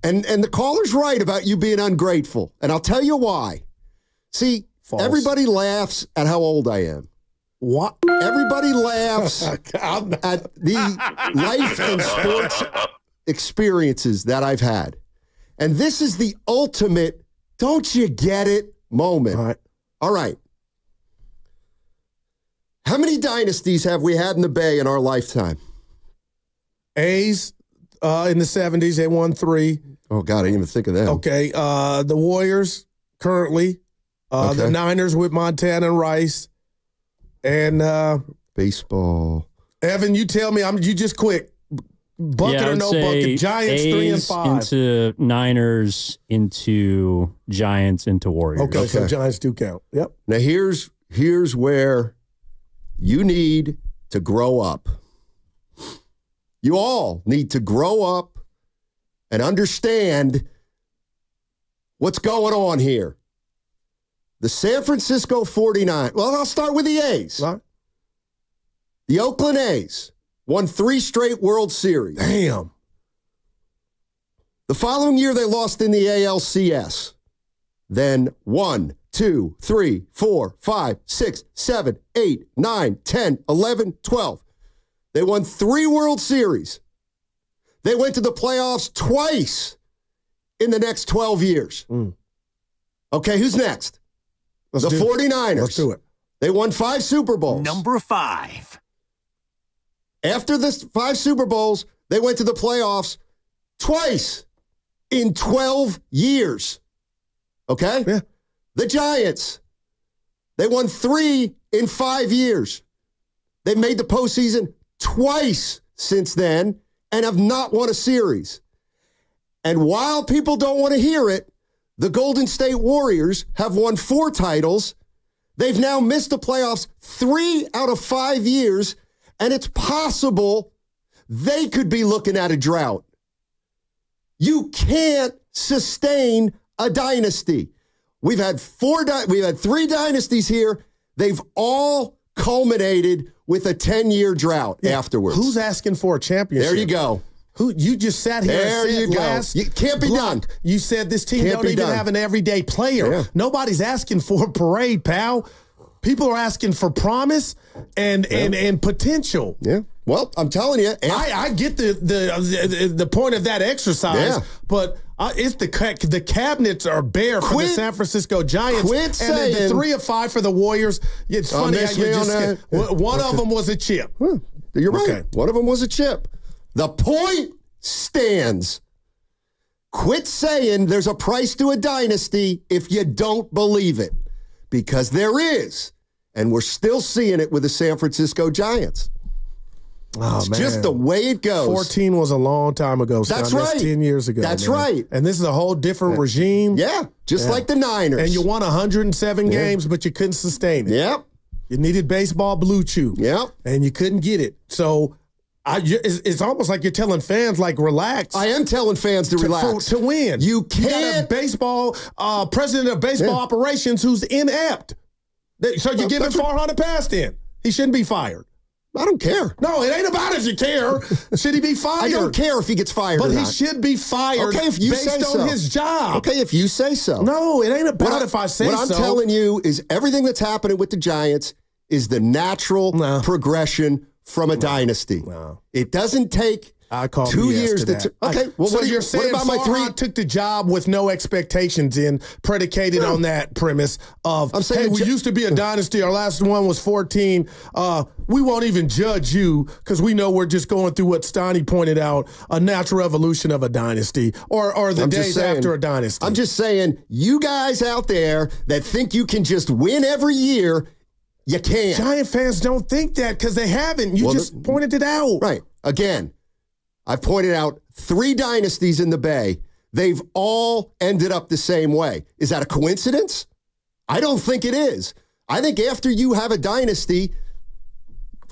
And the caller's right about you being ungrateful. And I'll tell you why. See, False. Everybody laughs at how old I am. What? Everybody laughs at the life and sports experiences that I've had. And this is the ultimate, don't you get it moment. All right. How many dynasties have we had in the Bay in our lifetime? A's in the 70s, they won 3. Oh, God, I didn't even think of that. Okay. The Warriors currently. The Niners with Montana and Rice. And baseball. Evan, you tell me, you just quick. Bucket or no bucket? Giants A's 3 and 5. Into Niners, into Giants, into Warriors. Okay, so Giants do count. Yep. Now here's where you need to grow up. You all need to grow up and understand what's going on here. The San Francisco 49ers. Well, I'll start with the A's. Right. The Oakland A's won 3 straight World Series. Damn. The following year, they lost in the ALCS. Then 1, 2, 3, 4, 5, 6, 7, 8, 9, 10, 11, 12. They won 3 World Series. They went to the playoffs twice in the next 12 years. Okay, who's next? The 49ers. Let's do it. They won 5 Super Bowls. Number 5. After the 5 Super Bowls, they went to the playoffs twice in 12 years. Okay? Yeah. The Giants, they won 3 in 5 years. They made the postseason twice since then and have not won a series. And while people don't want to hear it, the Golden State Warriors have won 4 titles. They've now missed the playoffs 3 out of 5 years, and it's possible they could be looking at a drought. You can't sustain a dynasty. We've had 3 dynasties here. They've all culminated with a 10-year drought afterwards. Who's asking for a championship? There you go. Who you just sat here there and said you go. last It can't be block, done. You said this team don't even have an everyday player. Yeah. Nobody's asking for a parade, pal. People are asking for promise and potential. Yeah. Well, I'm telling you. I get the point of that exercise, but it's the cabinets are bare for the San Francisco Giants. And then the 3 of 5 for the Warriors. It's funny how you just one of them was a chip. You're right. Okay. One of them was a chip. The point stands. Quit saying there's a price to a dynasty if you don't believe it. Because there is. And we're still seeing it with the San Francisco Giants. Oh, it's man. just the way it goes. 14 was a long time ago. That's right. That's 10 years ago. That's man. right. And this is a whole different regime. Yeah, just like the Niners. And you won 107 games, but you couldn't sustain it. Yep. You needed baseball blue chew. Yep. And you couldn't get it. So it's almost like you're telling fans, like, relax. I am telling fans to relax. To win. You can't. You got a baseball, president of baseball operations who's inept. So you're giving Farhan a pass then. He shouldn't be fired. I don't care. No, it ain't about if you care. Should he be fired? I don't care if he gets fired but or not. He should be fired if you based say so. on his job. Okay, if you say so. No, it ain't about if I say so. What I'm telling you is everything that's happening with the Giants is the natural progression from a dynasty. No. It doesn't take 2 years to okay, well, so you're saying what about Farhan took the job with no expectations predicated on that premise of, I'm saying, hey, we used to be a dynasty. Our last one was 14. We won't even judge you because we know we're just going through what Steiny pointed out, a natural evolution of a dynasty or the days after a dynasty. I'm just saying, you guys out there that think you can just win every year, you can't. Giant fans don't think that because they haven't. You just pointed it out. Right. Again, I've pointed out 3 dynasties in the Bay. They've all ended up the same way. Is that a coincidence? I don't think it is. I think after you have a dynasty,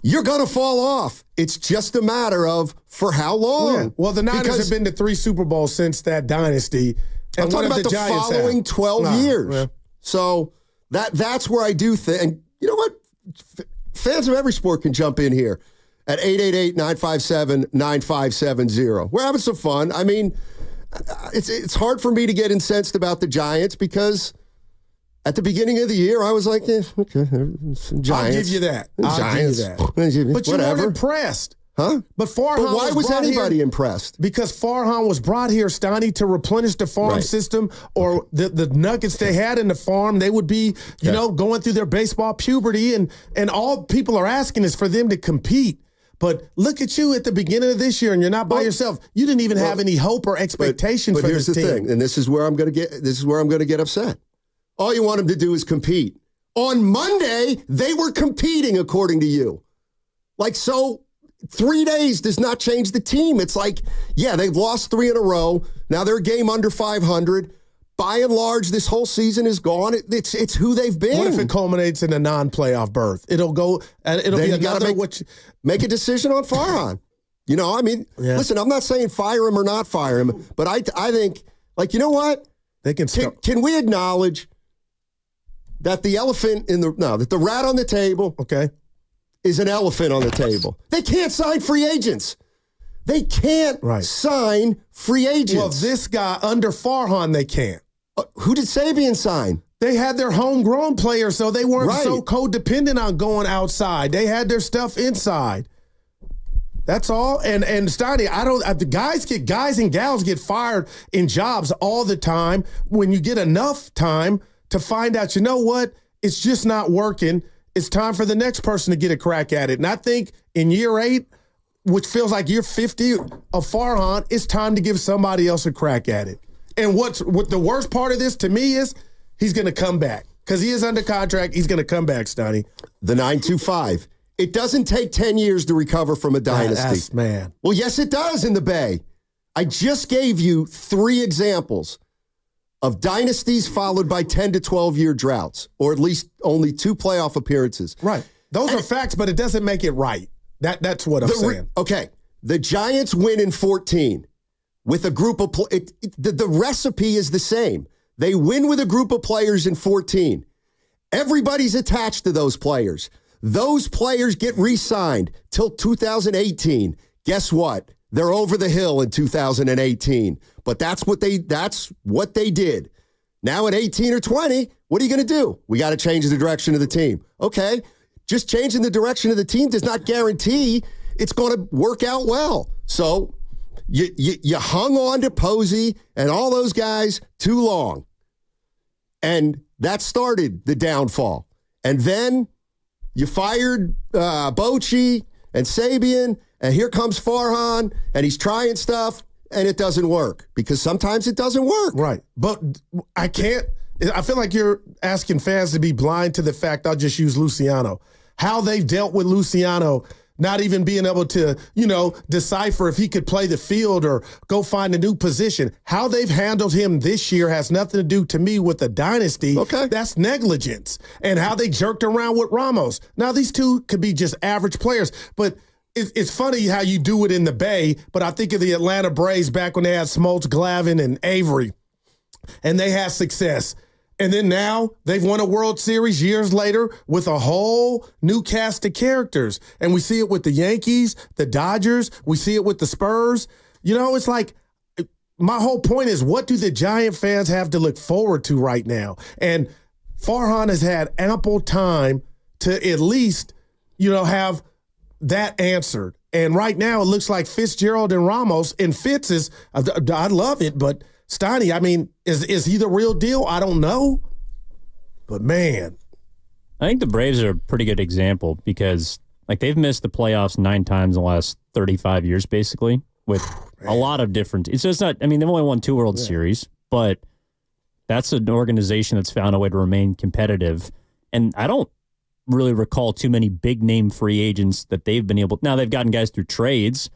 you're going to fall off. It's just a matter of for how long. Yeah. Well, the Niners have been to 3 Super Bowls since that dynasty. And I'm talking about the following 12 years. Yeah. So that's where I do think. And you know what? Fans of every sport can jump in here at 888-957-9570. We're having some fun. I mean, it's hard for me to get incensed about the Giants because at the beginning of the year, I was like, okay, Giants. I'll give you that. Giants. But you weren't impressed. Huh? But why was anybody impressed? Because Farhan was brought here, Steiny, to replenish the farm system, or the nuggets they had in the farm. They would be, going through their baseball puberty, and all people are asking is for them to compete. But look at you at the beginning of this year, and you're not by yourself. You didn't even have any hope or expectation for this team. But here's the thing, and this is where I'm going to get upset. All you want them to do is compete. On Monday, they were competing, according to you. So 3 days does not change the team. It's like, yeah, they've lost 3 in a row. Now they're a game under 500. By and large, this whole season is gone. It's who they've been. What if it culminates in a non-playoff berth? It'll go, and it'll be another. Make a decision on Farhan. Listen, I'm not saying fire him or not fire him, but I think, you know what? They can we acknowledge that the that the rat on the table, is an elephant on the table? They can't sign free agents. They can't sign free agents. Well, this guy under Farhan, they can't. Who did Sabian sign? They had their homegrown players, so they weren't so codependent on going outside. They had their stuff inside. That's all. And Steiny, the guys and gals get fired in jobs all the time. When you get enough time to find out, you know what, it's just not working. It's time for the next person to get a crack at it. And I think in year 8, which feels like year 50 of Farhan, it's time to give somebody else a crack at it. And what the worst part of this to me is he's going to come back because he is under contract. He's going to come back, Steiny. The 925. It doesn't take 10 years to recover from a dynasty. Man. Well, yes, it does in the Bay. I just gave you 3 examples of dynasties followed by 10 to 12-year droughts, or at least only 2 playoff appearances. Right. Those are facts, but it doesn't make it right. That's what I'm saying. Okay. The Giants win in 14 with a group of the recipe is the same. They win with a group of players in 14. Everybody's attached to those players. Those players get re-signed till 2018. Guess what? They're over the hill in 2018. But that's what they did. Now at 18 or 20, what are you going to do? We got to change the direction of the team. Okay. Just changing the direction of the team does not guarantee it's going to work out well. So you hung on to Posey and all those guys too long. And that started the downfall. And then you fired Bochy and Sabian, and here comes Farhan, and he's trying stuff, and it doesn't work because sometimes it doesn't work. Right. But I feel like you're asking fans to be blind to the fact, I'll just use Luciano. How they've dealt with Luciano not even being able to, decipher if he could play the field or go find a new position. How they've handled him this year has nothing to do, to me, with the dynasty. Okay. That's negligence. And how they jerked around with Ramos. Now, these two could be just average players, but it's funny how you do it in the Bay, but I think of the Atlanta Braves back when they had Smoltz, Glavine, and Avery, and they had success. And then now they've won a World Series years later with a whole new cast of characters. And we see it with the Yankees, the Dodgers. We see it with the Spurs. It's like my whole point is, what do the Giant fans have to look forward to right now? And Farhan has had ample time to at least, have that answered. And right now it looks like Fitzgerald and Ramos, and Fitz is, I love it, but Steiny, I mean, is he the real deal? I don't know. But, man. I think the Braves are a pretty good example because, they've missed the playoffs 9 times in the last 35 years, basically, with a lot of different. It's just not, they've only won 2 World Series, but that's an organization that's found a way to remain competitive. And I don't really recall too many big-name free agents that they've been able. Now, they've gotten guys through trades.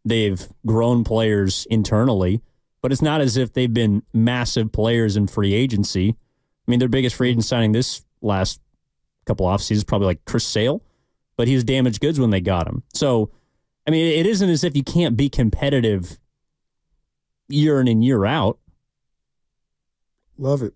They've grown players internally. But it's not as if they've been massive players in free agency. Their biggest free agent signing this last couple off seasons probably like Chris Sale, but he was damaged goods when they got him. So, it isn't as if you can't be competitive year in and year out. Love it.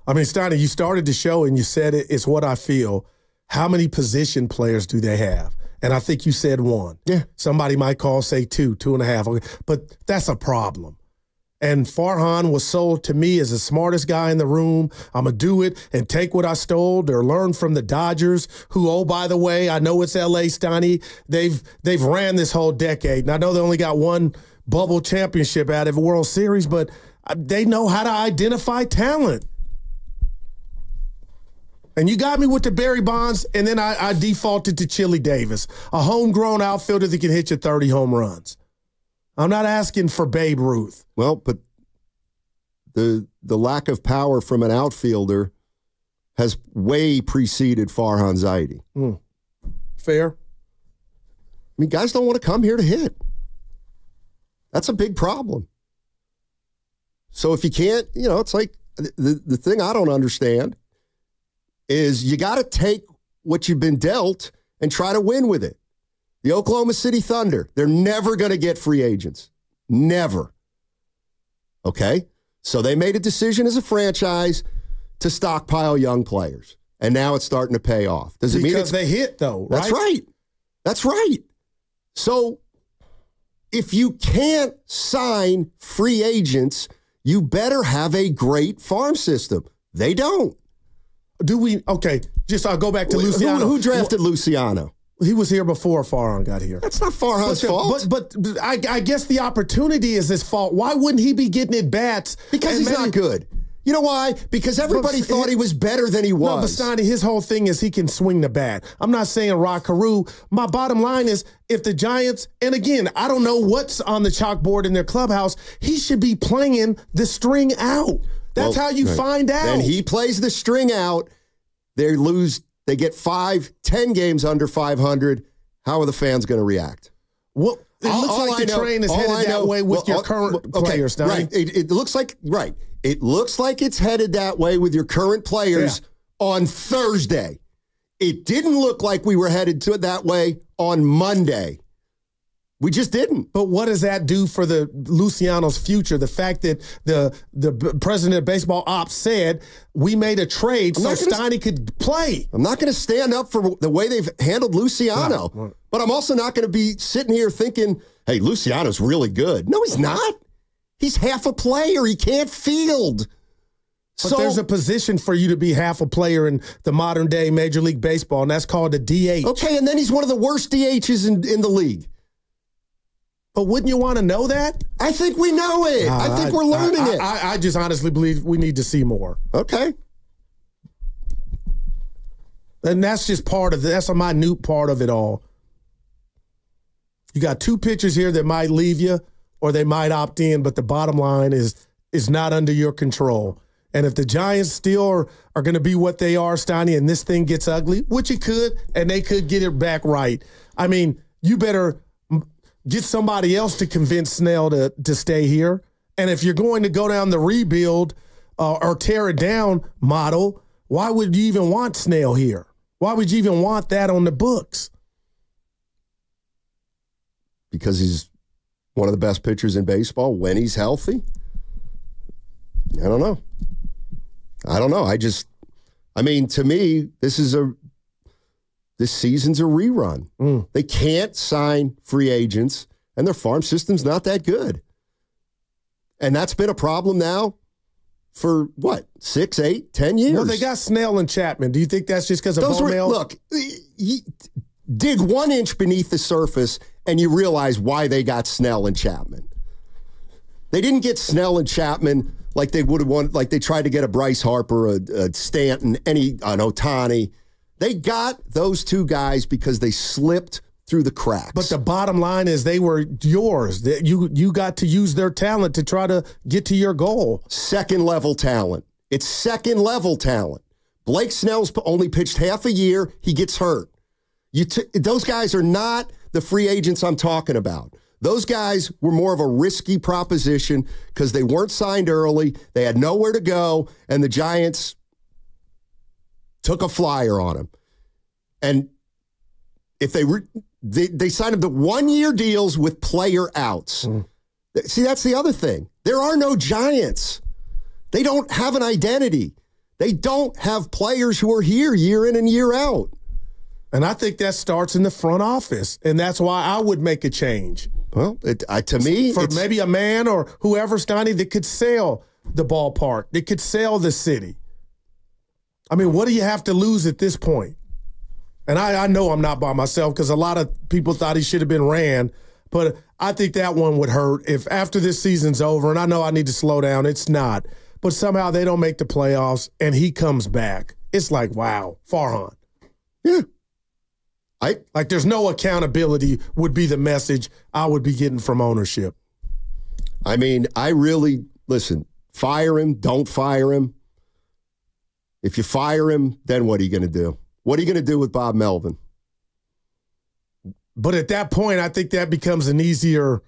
Steiny, you started the show and you said it's what I feel. How many position players do they have? And I think you said 1. Yeah. Somebody might call, say 2, 2.5. Okay. But that's a problem. And Farhan was sold to me as the smartest guy in the room. I'm going to do it and take what I stole or learn from the Dodgers, who, oh, by the way, I know it's L.A., Steiny. They've ran this whole decade. And I know they only got one bubble championship out of a World Series, but they know how to identify talent. And you got me with the Barry Bonds, and then I defaulted to Chili Davis, a homegrown outfielder that can hit you 30 home runs. I'm not asking for Babe Ruth. Well, but the lack of power from an outfielder has way preceded Farhan Zaidi. Fair. I mean, guys don't want to come here to hit. That's a big problem. So if you can't, it's like the thing I don't understand is you got to take what you've been dealt and try to win with it. The Oklahoma City Thunder, they're never going to get free agents. Never. Okay? So they made a decision as a franchise to stockpile young players. And now it's starting to pay off. Does it mean because they hit, though, right? That's right. That's right. So if you can't sign free agents, you better have a great farm system. They don't. Do we? Okay, I'll go back to Luciano. Who drafted Luciano? He was here before Farhan got here. That's not Farhan's fault. But I guess the opportunity is his fault. Why wouldn't he be getting at bats? Because he's not good. You know why? Because everybody thought he was better than he was. No, but Steiny, his whole thing is he can swing the bat. I'm not saying Rod Carew. My bottom line is if the Giants, and again, I don't know what's on the chalkboard in their clubhouse, he should be playing the string out. That's how you find out. And he plays the string out. They lose. They get 5-10 games under 500. How are the fans going to react? Well, it looks like the train is headed that way with your current players, Steiny. Right. It looks like, right. It looks like it's headed that way with your current players on Thursday. It didn't look like we were headed to it that way on Monday. We just didn't. But what does that do for the Luciano's future? The fact that the president of baseball ops said we made a trade so Steiny could play. I'm not going to stand up for the way they've handled Luciano. Right. But I'm also not going to be sitting here thinking, hey, Luciano's really good. No, he's not. He's half a player. He can't field. But there's a position for you to be half a player in the modern day Major League Baseball, and that's called a DH. Okay, and then he's one of the worst DHs in the league. But wouldn't you want to know that? I think we know it. I think we're learning it. I just honestly believe we need to see more. Okay. And that's just that's a minute part of it all. You got 2 pitchers here that might leave you or they might opt in, but the bottom line is not under your control. And if the Giants still are going to be what they are, Steiny, and this thing gets ugly, which it could, and they could get it back right, I mean, you better get somebody else to convince Snell to stay here. And if you're going to go down the rebuild or tear it down model, why would you even want Snell here? Why would you even want that on the books? Because he's one of the best pitchers in baseball when he's healthy? I don't know. I mean, to me, this season's a rerun. They can't sign free agents, and their farm system's not that good. And that's been a problem now for, 6, 8, 10 years? Well, they got Snell and Chapman. Do you think that's just because of bone mail? Look, dig 1 inch beneath the surface, and you realize why they got Snell and Chapman. They didn't get Snell and Chapman like they would have wanted, like they tried to get a Bryce Harper, a Stanton, an Ohtani. They got those 2 guys because they slipped through the cracks. But the bottom line is they were yours. You got to use their talent to try to get to your goal. Second-level talent. It's second-level talent. Blake Snell's only pitched half a year. He gets hurt. Those guys are not the free agents I'm talking about. Those guys were more of a risky proposition because they weren't signed early. They had nowhere to go, and the Giants took a flyer on him. And if they signed him to 1-year deals with player outs. See, that's the other thing. There are no Giants. They don't have an identity. They don't have players who are here year in and year out. And I think that starts in the front office, and that's why I would make a change. Well, to me, for maybe a man or whoever, Steiny, that could sell the ballpark, that could sell the city. I mean, what do you have to lose at this point? And I know I'm not by myself because a lot of people thought he should have been ran, but I think that one would hurt if after this season's over, and I know I need to slow down, it's not, but somehow they don't make the playoffs and he comes back. It's like, wow, Farhan. Yeah. Like there's no accountability would be the message I would be getting from ownership. I mean, listen, fire him, don't fire him. If you fire him, then what are you going to do? What are you going to do with Bob Melvin? But at that point, I think that becomes an easier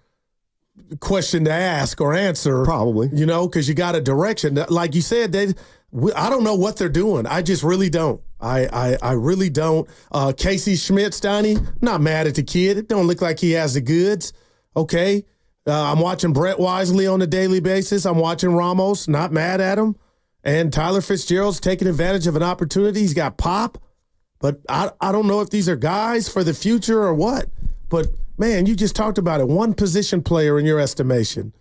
question to ask or answer. Probably. Because you got a direction. Like you said, I don't know what they're doing. I just really don't. I really don't. Casey Schmidt, Steiny, not mad at the kid. It don't look like he has the goods. Okay. I'm watching Brett Wisely on a daily basis. I'm watching Ramos, not mad at him. And Tyler Fitzgerald's taking advantage of an opportunity. He's got pop. But I don't know if these are guys for the future or what. But, man, you just talked about it. One position player in your estimation.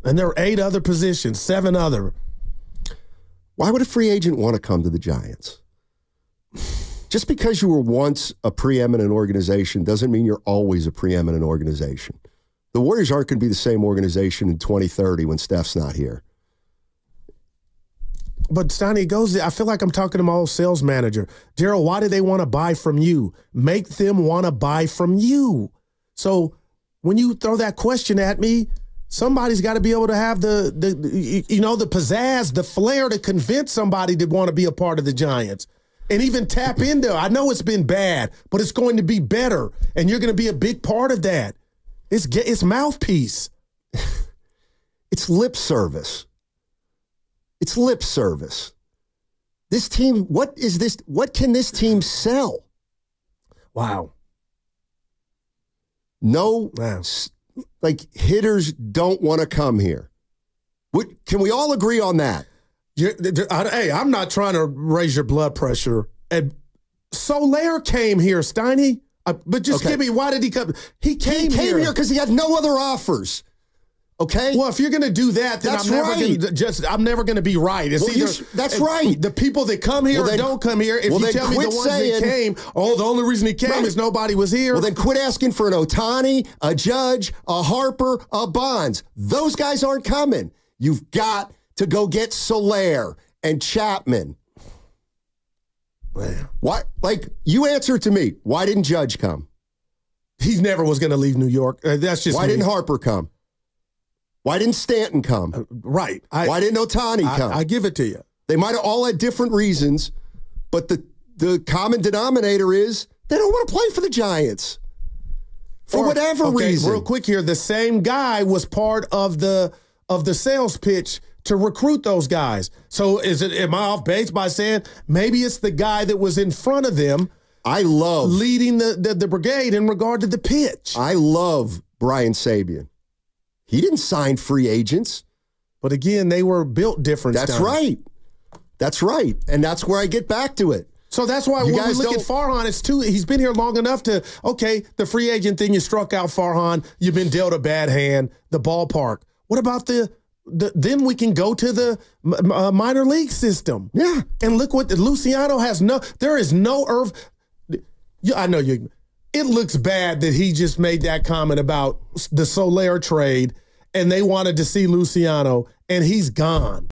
And there are 8 other positions, 7 other. Why would a free agent want to come to the Giants? Just because you were once a preeminent organization doesn't mean you're always a preeminent organization. The Warriors aren't going to be the same organization in 2030 when Steph's not here. But Steiny goes, I feel like I'm talking to my old sales manager. Gerald, why do they want to buy from you? Make them want to buy from you. So when you throw that question at me, somebody's got to be able to have the pizzazz, the flair to convince somebody to want to be a part of the Giants. And even tap into, I know it's been bad, but it's going to be better. And you're going to be a big part of that. It's mouthpiece. It's lip service. It's lip service. This team, what can this team sell? Wow. No, hitters don't want to come here. Can we all agree on that? Hey, I'm not trying to raise your blood pressure. And Soler came here, Steiny. But just give me, why did he come? He came here because he had no other offers. Okay. Well, if you're going to do that, then I'm never going to be right. That's right. The people that come here or don't come here. If you tell me the ones that came, the only reason he came is nobody was here. Well, then quit asking for an Ohtani, a Judge, a Harper, a Bonds. Those guys aren't coming. You've got to go get Soler and Chapman. Man. Why? You answer to me. Why didn't Judge come? He never was going to leave New York. That's just why didn't Harper come? Why didn't Stanton come? Right. Why didn't Ohtani come? I give it to you. They might have all had different reasons, but the common denominator is they don't want to play for the Giants for whatever reason. Real quick here, the same guy was part of the sales pitch to recruit those guys. So am I off base by saying maybe it's the guy that was in front of them? I love leading the brigade in regard to the pitch. I love Brian Sabian. He didn't sign free agents. But again, they were built different. That's right. That's right. And that's where I get back to it. So that's why when we look at Farhan, he's been here long enough to, the free agent thing, you struck out Farhan, you've been dealt a bad hand, the ballpark. What about then we can go to the minor league system. Yeah. And look what Luciano has there is no Irv. I know you. It looks bad that he just made that comment about the Soler trade and they wanted to see Luciano and he's gone.